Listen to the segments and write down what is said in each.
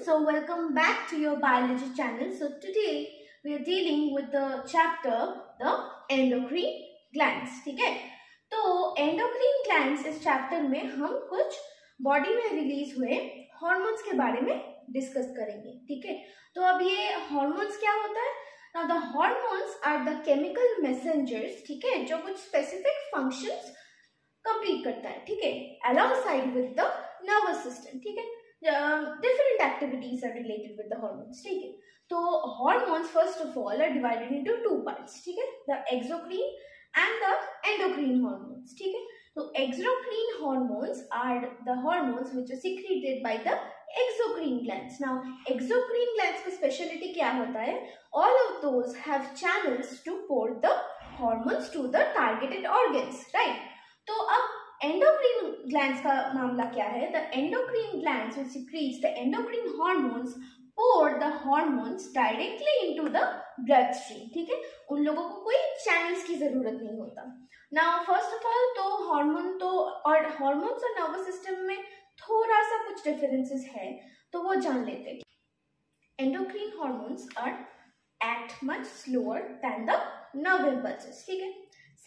So welcome back to your biology channel. So today we are dealing with the chapter the endocrine glands. ठीक है, तो endocrine glands इस chapter में हम कुछ बॉडी में रिलीज हुए हॉर्मोन्स के बारे में डिस्कस करेंगे. ठीक है, तो अब ये हॉर्मोन्स क्या होता है? Now the hormones are the chemical messengers. ठीक है, जो कुछ स्पेसिफिक फंक्शंस कंप्लीट करता है. ठीक है, alongside with the nervous system. ठीक है, different activities are related with the hormones. ठीक है, तो hormones first of all are divided into two parts. ठीक है, the exocrine and the endocrine hormones. ठीक है, तो exocrine hormones are the hormones which are secreted by the exocrine glands. Now exocrine glands का speciality क्या होता है? All of those have channels to port the hormones to the targeted organs, right? तो अब endocrine glands का मामला क्या है? The endocrine glands which secretes the endocrine hormones pour the hormones directly into the bloodstream. ठीक है, उन लोगों को कोई चैनल्स की जरूरत नहीं होता. Now first of all तो हार्मोन और हार्मोन्स और नर्वस सिस्टम में थोड़ा सा कुछ डिफरेंसेस है, तो वो जान लेते हैं. Endocrine hormones are act much slower than the nerve impulses. ठीक है,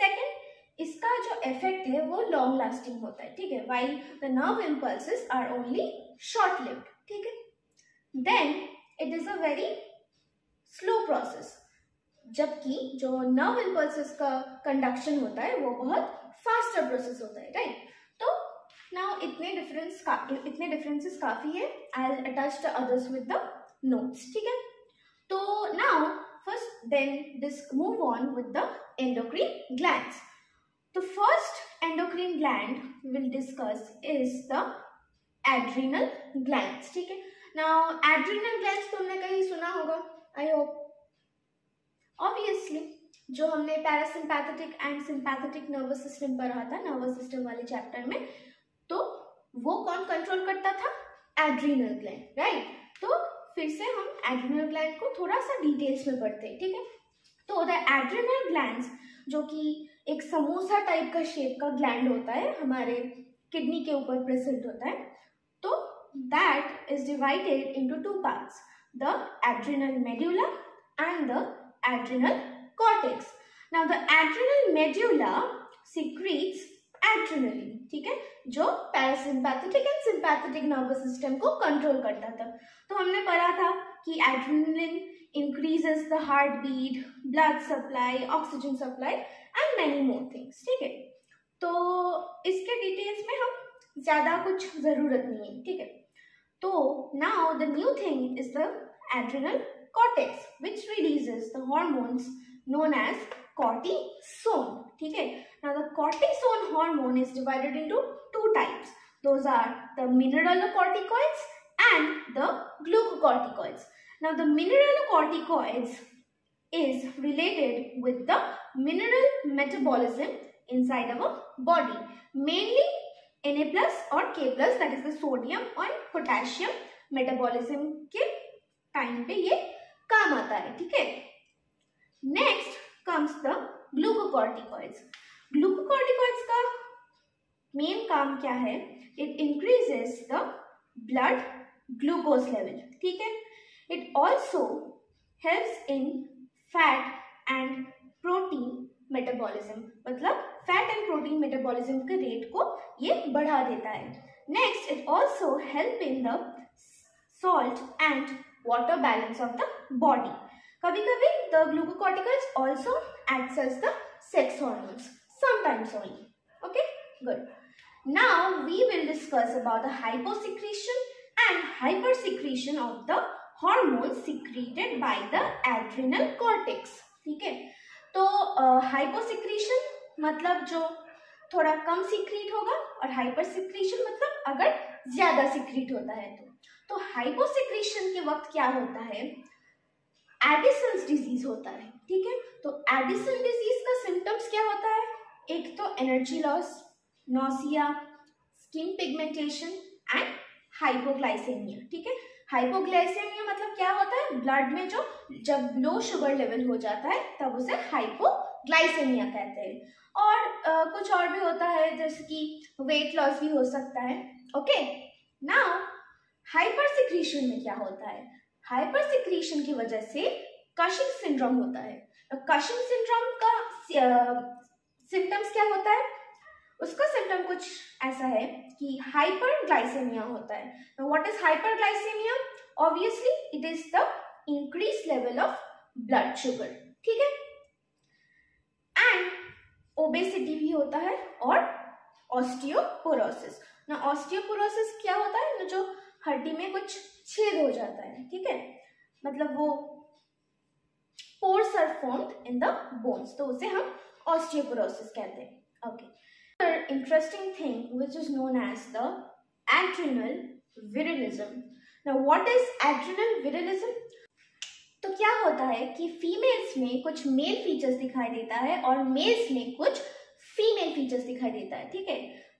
सेकंड इसका जो इफेक्ट है वो लॉन्ग लास्टिंग होता है. ठीक है, while the nerve impulses are only short lived. ठीक है, then it is a very slow process, जबकि जो nerve impulses का कंडक्शन होता है वो बहुत फास्टर प्रोसेस होता है. राइट, तो नाउ इतने डिफरेंसेस काफी है. I'll attach the others with the notes. ठीक है, तो now first then this move on with the endocrine glands. The first endocrine gland we will discuss is the adrenal glands. ठीक है, now adrenal glands तुमने कहीं सुना होगा, I hope. Obviously जो हमने parasympathetic and sympathetic nervous system पढ़ा था नर्वस सिस्टम वाले चैप्टर में, तो वो कौन कंट्रोल करता था? Adrenal gland. राइट, तो फिर से हम एड्रिनल ग्लैंड को थोड़ा सा डिटेल्स में पढ़ते हैं. ठीक है, तो द एड्रिनल ग्लैंड्स जो कि एक समोसा टाइप का शेप का ग्लैंड होता है, हमारे किडनी के ऊपर प्रेजेंट होता है, तो that is divided into two parts, the adrenal medulla and the adrenal cortex. Now the adrenal medulla secrets adrenaline. ठीक है, जो parasympathetic and sympathetic nervous system को कंट्रोल करता था. तो हमने पढ़ा था कि adrenaline increases the heartbeat, blood supply, oxygen supply and many more things. ठीक है, तो इसके डिटेल्स में हम ज्यादा कुछ जरूरत नहीं है. ठीक है, तो now the new thing is the adrenal cortex which releases the hormones known as cortisone. ठीक है, now the cortisone hormone is divided into two types. Those are the mineralocorticoids and the glucocorticoids. Now the mineralocorticoids is related with the mineral metabolism inside our body, mainly Na plus और K plus, that is the sodium और potassium metabolism के time पे ये काम आता है. ठीक है, next comes the glucocorticoids. Glucocorticoids का मेन काम क्या है? It increases the blood glucose level. ठीक है, it also helps in fat and protein metabolism. मतलब fat and protein metabolism के रेट को ये बढ़ा देता है. Next, it also help in the salt and water balance of the body. कभी-कभी the glucocorticoids also acts as the sex hormones, sometimes only. Okay, good. Now we will discuss about the hyposecretion and hypersecretion of the hormones secreted by the adrenal cortex. ठीक है, तो hyposecretion मतलब जो थोड़ा कम secret होगा और हाइपरसिक्रेशन मतलब अगर ज्यादा सीक्रेट होता है. तो हाइपोसिक्रेशन के वक्त क्या होता है? एडिसन्स डिजीज होता है. ठीक है, तो एडिसन डिजीज का सिम्टम्स क्या होता है? एक तो energy loss, nausea, skin pigmentation and hypoglycaemia. ठीक है, हाइपोग्लाइसेमिया मतलब क्या होता है? ब्लड में जो जब लो शुगर लेवल हो जाता है तब उसे हाइपोग्लाइसेमिया कहते हैं. और कुछ और भी होता है, जैसे कि वेट लॉस भी हो सकता है. ओके, नाउ हाइपर सिक्रीशन में क्या होता है, हाइपर सिक्रीशन की वजह से कशिंग सिंड्रोम होता है। कशिंग सिंड्रोम का सिम्टम्स क्या होता है, उसका सिम्टम कुछ ऐसा है कि हाइपरग्लाइसेमिया होता है। Now what is hyperglycemia? Obviously it is the increased level of blood sugar, ठीक है। एंड ओबेसिटी भी होता है और ऑस्टियोपोरोसिस। ना ऑस्टियोपोरोसिस क्या होता है, ना जो हड्डी में कुछ छेद हो जाता है, ठीक है, मतलब वो pores are formed in the bones, तो उसे हम ऑस्टियोपोरोसिस कहते हैं। Okay, another interesting thing which is known as the adrenal virilism. Now what is adrenal virilism? तो क्या होता है कि फीमेल्स में कुछ मेल फीचर्स दिखाई देता है और मेल्स में कुछ फीमेल फीचर्स दिखाई देता है, ठीक है।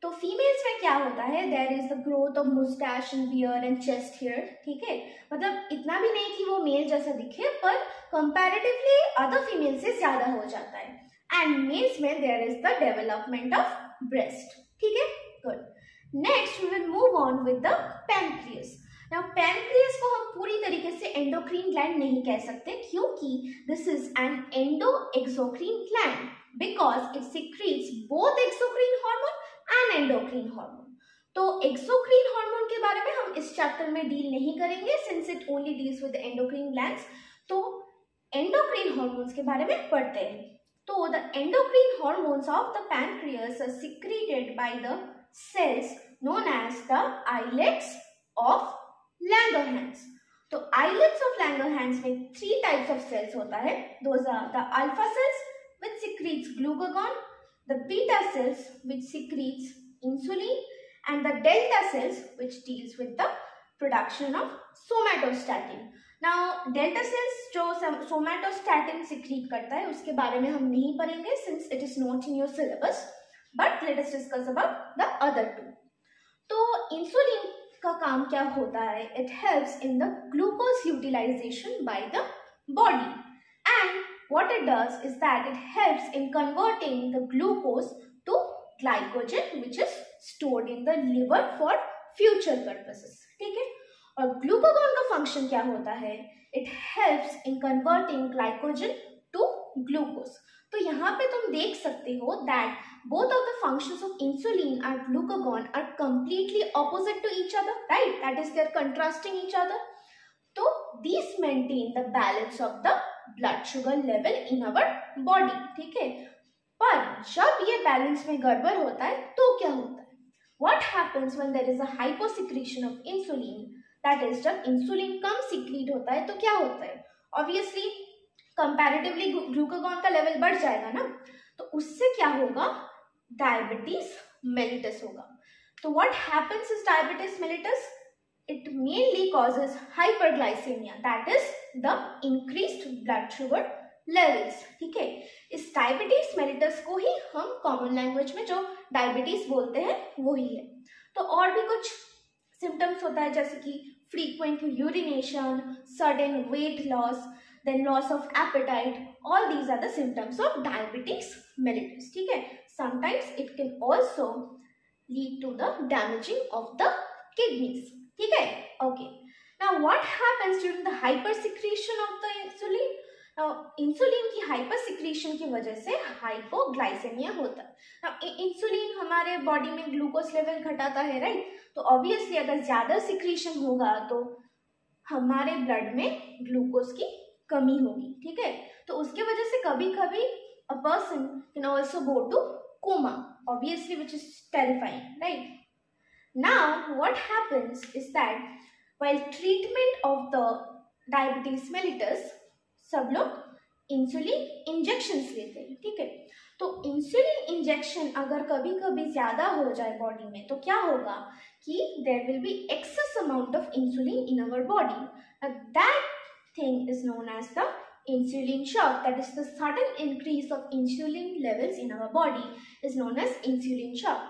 तो फीमेल्स में क्या होता है, there is the growth of moustache and beard and chest hair, ठीक है, मतलब इतना भी नहीं कि वो मेल जैसा दिखे, पर कंपैरेटिवली अदर फीमेल से ज्यादा हो जाता है। एंड मेल्स में there is the development of breast, ठीक है, good. Next we will move on with the pancreas. Now pancreas को हम पूरी तरीके से एंडोक्रीन ग्लैंड नहीं कह सकते, क्योंकि this is an endo exocrine gland because it secretes both exocrine hormone and endocrine hormone. तो एक्सोक्रीन हार्मोन के बारे में हम इस चैप्टर में डील नहीं करेंगे since it only deals with endocrine glands. तो एंडोक्रीन हार्मोन्स के बारे में पढ़ते हैं। तो the endocrine hormones of the pancreas are secreted by the cells known as the islets of Langerhans. तो आइलेट्स ऑफ लैंगरहैंस में 3 टाइप्स ऑफ सेल्स होता है। Those are the alpha cells which secretes glucagon, the beta cells which secretes insulin, and the delta cells which deals with the production of somatostatin. Now delta cells जो somatostatin secrete करता है उसके बारे में हम नहीं पढ़ेंगे since it is not in your syllabus, but let us discuss about the other two. तो इंसुलिन का काम क्या होता है, it helps in the glucose utilization by the body, and what it does is that it helps in converting the glucose to glycogen which is stored in the liver for future purposes, ठीक है। और glucagon का function क्या होता है, it helps in converting glycogen to glucose। तो यहाँ पे तुम देख सकते हो that both of the functions of insulin and glucagon are completely opposite to each other, right? That is, they are contrasting each other. तो these maintain the balance of the blood sugar level in our body, ठीक है। पर जब ये balance में गड़बड़ होता है तो क्या होता है, what happens when there is a hyposecretion of insulin, that is जब इंसुलिन कम सिक्रीट होता है तो क्या होता है, ऑब्वियसली कंपैरेटिवली ग्लूकागॉन का लेवल बढ़ जाएगा ना, तो उससे क्या होगा, डायबिटीज मेलिटस होगा। तो what happens is diabetes mellitus, it mainly causes hyperglycemia, that is the increased blood sugar levels, ठीक है। इस डायबिटीज मेलिटस को ही हम कॉमन लैंग्वेज में जो डायबिटीज बोलते हैं वही है। तो और भी कुछ सिम्टम्स होता है जैसे कि frequent urination, sudden weight loss, then loss of appetite, all these are the symptoms of diabetes mellitus, ठीक है। Sometimes it can also lead to the damaging of the kidneys, ठीक है। Okay, now what happens during the hyper secretion of the insulin. Now insulin की hyper secretion की वजह से hypoglycaemia होता है। नाउ इंसुलिन हमारे बॉडी में ग्लूकोज लेवल घटाता है, राइट। तो ऑब्वियसली अगर ज्यादा सिक्रीशन होगा तो हमारे ब्लड में ग्लूकोज की कमी होगी, ठीक है। तो उसके वजह से कभी कभी a person can also go two comma, obviously which is terrifying, right. Now what happens is that while treatment of the diabetes mellitus सब लोग इंसुलिन इंजेक्शंस लेते हैं, ठीक है। तो इंसुलिन इंजेक्शन अगर कभी कभी ज्यादा हो जाए बॉडी में तो क्या होगा कि there will be excess amount of insulin in our body, that thing is known as the insulin shock, that is the sudden increase of insulin levels in our body is known as insulin shock.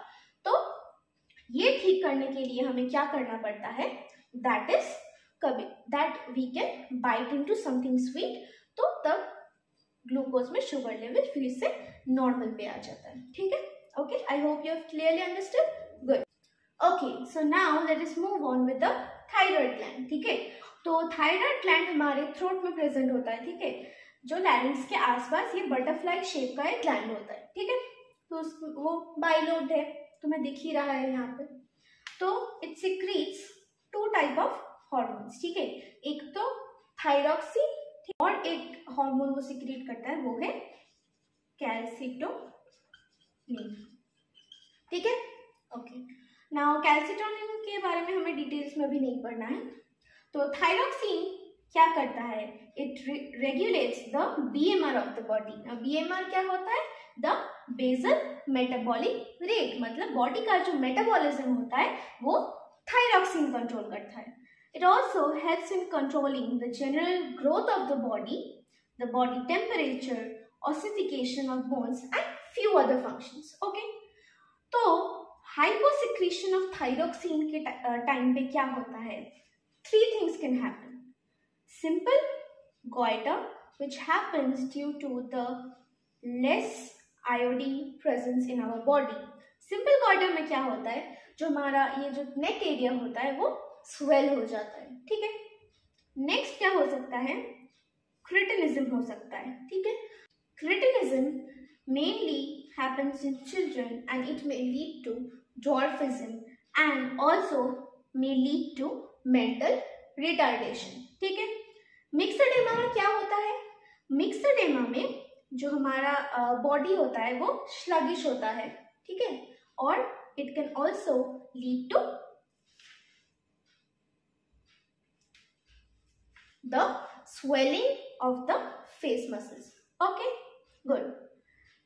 तो ये ठीक करने के लिए हमें क्या करना पड़ता है, दैट इज कभी that we can bite into something sweet, तो तब ग्लूकोज में शुगर लेवल फिर से नॉर्मल पे आ जाता है, ठीक है। Okay, I hope you have clearly understood, good. Okay, so now let us move on with the thyroid gland, ठीक है। तो थायराइड ग्लैंड हमारे थ्रोट में प्रेजेंट होता है, ठीक है, जो लैरिंक्स के आसपास ये बटरफ्लाई शेप का एक ग्लैंड होता है, ठीक है। तो वो बाइलोब्ड है, तुम्हें दिख ही रहा है यहाँ पे। तो it secretes two type of hormones, ठीक है, एक तो थायरॉक्सिन और एक हार्मोन वो सिक्रीट करता है वो है कैल्सिटोनिन, ठीक है। ओके, नाउ कैल्सिटोनिन के बारे में हमें डिटेल्स में भी नहीं पढ़ना है। तो थायरॉक्सिन क्या करता है, it regulates the BMR of the body. BMR क्या होता है, द बेसल मेटाबॉलिक रेट, मतलब बॉडी का जो मेटाबॉलिज्म होता है वो थायरॉक्सिन कंट्रोल करता है। It also helps in controlling the general growth of the body temperature, ossification of bones and few other functions. Okay, तो hyposecretion of thyroxine के टाइम पे क्या होता है, 3 things can happen. Simple goiter, which happens due to the less iodine presence in our body. Simple goiter में क्या होता है, जो हमारा ये जो नेक एरिया होता है वो स्वेल हो जाता है, ठीक है। नेक्स्ट क्या हो सकता है, क्रिटिनिज्म हो सकता है, ठीक है। Cretinism mainly happens in children and it may lead to dwarfism and also may lead to mental retardation, ठीक है। मिक्सडेमा में क्या होता है, मिक्सडेमा में जो हमारा बॉडी होता है वो स्लगिश होता है, ठीक है, और it can also lead to the swelling of the face muscles. Okay, good.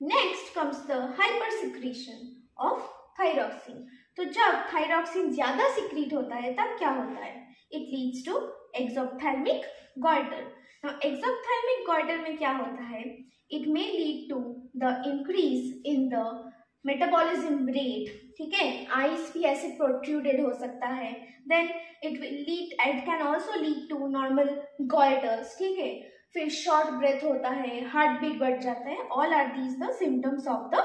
Next comes the hypersecretion of thyroxine. तो जब थायरॉक्सिन ज्यादा सिक्रीट होता है तब क्या होता है, it leads to exophthalmic goiter. Now exophthalmic goiter में क्या होता है, it may lead to the increase in the metabolism rate, ठीक है, आईज भी ऐसे प्रोट्रूडेड हो सकता है, then it can also lead to normal goitres, ठीक है, फिर शॉर्ट ब्रेथ होता है, हार्ट बीट बढ़ जाता है, all are these the symptoms of the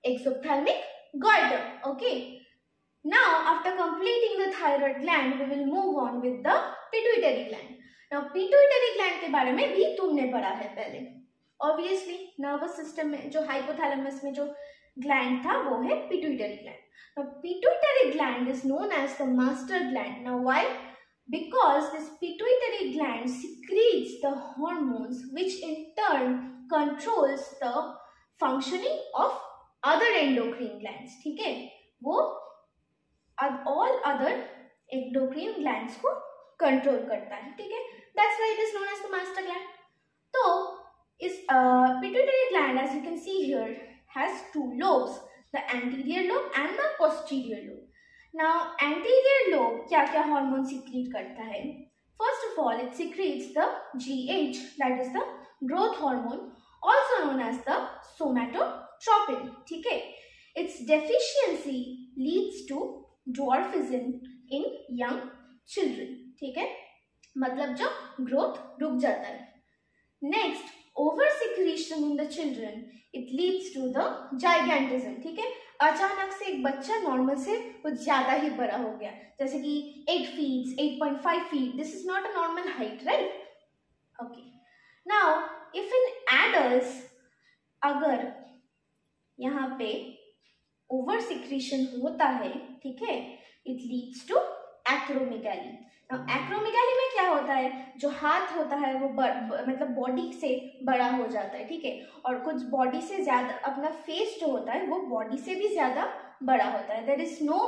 exophthalmic goitre. Okay, now after completing the thyroid gland we will move on with the pituitary gland. Now pituitary gland के बारे में भी तुमने पढ़ा है पहले, ऑब्वियसली नर्वस सिस्टम में जो हाइपोथैलेमस में जो ग्लैंड था वो है pituitary gland. Now pituitary gland is known as the master gland. Now why? Because this pituitary gland secretes the hormones which in turn controls the functioning of other endocrine glands, ठीक है, वो all other endocrine glands को control करता है, ठीक है, that's why it is known as the master gland. तो इस pituitary gland as you can see here has 2 lobes, the anterior lobe and the posterior lobe. Now anterior lobe क्या क्या hormone secrete करता है, first of all it secretes the GH, that is the growth hormone, also known as the somatotropin, ठीक है। Its deficiency leads to dwarfism in young children, ठीक है, मतलब जो ग्रोथ रुक जाता है। Next over secretion in the children, it leads to the gigantism, ठीक है, अचानक से एक बच्चा नॉर्मल से कुछ ज्यादा ही बड़ा हो गया, जैसे कि 8 feet, 8.5 feet, this is not a normal height, right. Okay, now if in adults अगर यहाँ पे ओवर सिक्रीशन होता है, ठीक है, it leads to acromegaly. Acromegaly में क्या होता है, जो हाथ होता है वो मतलब बॉडी से बड़ा हो जाता है, ठीक है, और कुछ बॉडी से ज्यादा, अपना फेस जो होता है वो बॉडी से भी ज्यादा बड़ा होता है, there is no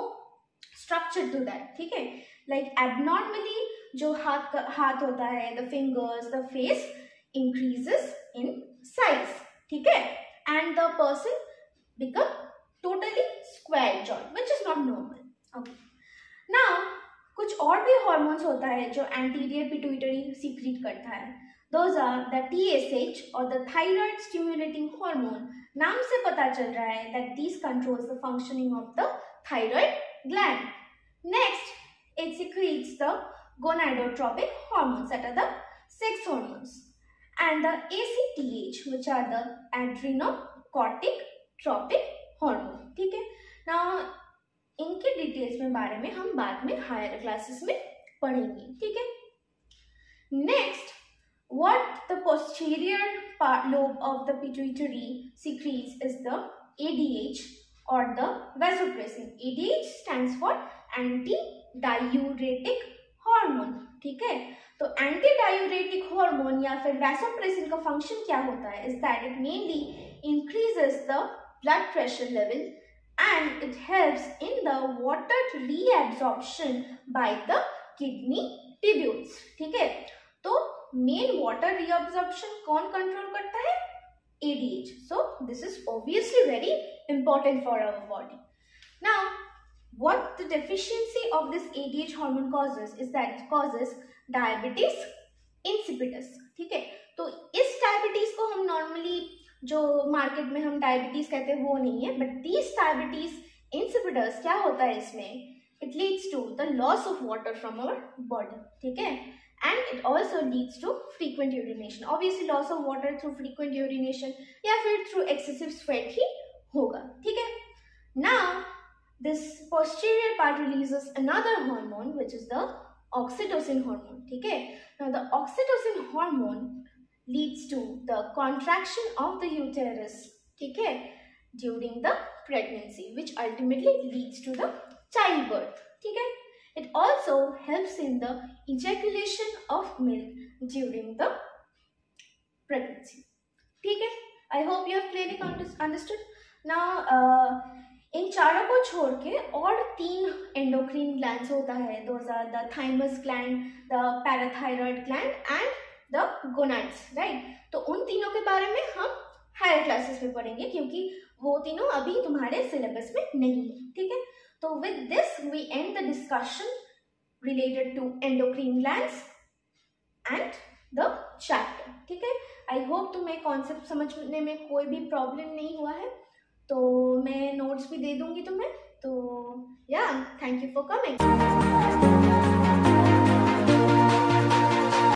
structure to that, ठीक है, लाइक एबनॉर्मली जो हाथ होता है, the fingers, the face increases in size, ठीक है, and the person become totally square jaw, which is not normal. Okay, now कुछ और भी हॉर्मोन्स होता है जो एंटीरियर पिट्यूटरी सीक्रेट करता है, दोज आर द TSH और द थायराइड स्टिमुलेटिंग हार्मोन। नाम से पता चल रहा है that this controls the functioning of the thyroid gland. Next it secretes the gonadotropic hormones that are the sex hormones, and the ACTH which are the adrenocorticotropic hormone, ठीक है। Now इनके details में बारे में हम बाद में higher classes में पढ़ेंगे, ठीक है। Next, what the posterior lobe of the pituitary secretes is the ADH or the vasopressin. ADH stands for anti-diuretic hormone, ठीक है। तो anti-diuretic hormone या फिर vasopressin का function क्या होता है? is that it mainly increases the blood pressure level and it helps in the water reabsorption by the kidney tubules, ठीक है। तो मेन वाटर रीअब्जॉर्प्शन कौन कंट्रोल करता है? ADH. So this is obviously very important for our body. Now, what the deficiency of this ADH hormone causes is that it causes diabetes insipidus, ठीक है। तो इस डायबिटीज को हम नॉर्मली जो मार्केट में हम डायबिटीज कहते हैं वो नहीं है, बट दिस डायबिटीज insipidus क्या होता है इसमें? It leads to the loss of water from our body, ठीक है। And it also leads to frequent urination. Obviously, loss of water through frequent urination या फिर through excessive sweat ही होगा, ठीक है। Now, this posterior part releases another hormone, which is the oxytocin hormone, ठीक है। Now, the oxytocin hormone leads to the contraction of the uterus, ठीक है, during the pregnancy, which ultimately leads to the childbirth, ठीक है। It also helps in the ejaculation of milk during the pregnancy, ठीक है। I hope you have clearly understood. Now, इन चारों को छोड़ के और 3 endocrine glands होता है. Those are the thymus gland, the parathyroid gland and the gonads, right? तो उन तीनों के बारे में हम हायर क्लासेस में पढ़ेंगे क्योंकि वो तीनों अभी तुम्हारे सिलेबस में नहीं है, ठीक है। तो with this we end the discussion related to endocrine glands and the chapter, ठीक है। I hope तुम्हें कॉन्सेप्ट समझने में कोई भी प्रॉब्लम नहीं हुआ है, तो मैं नोट्स भी दे दूंगी तुम्हें। तो या थैंक यू फॉर कमिंग।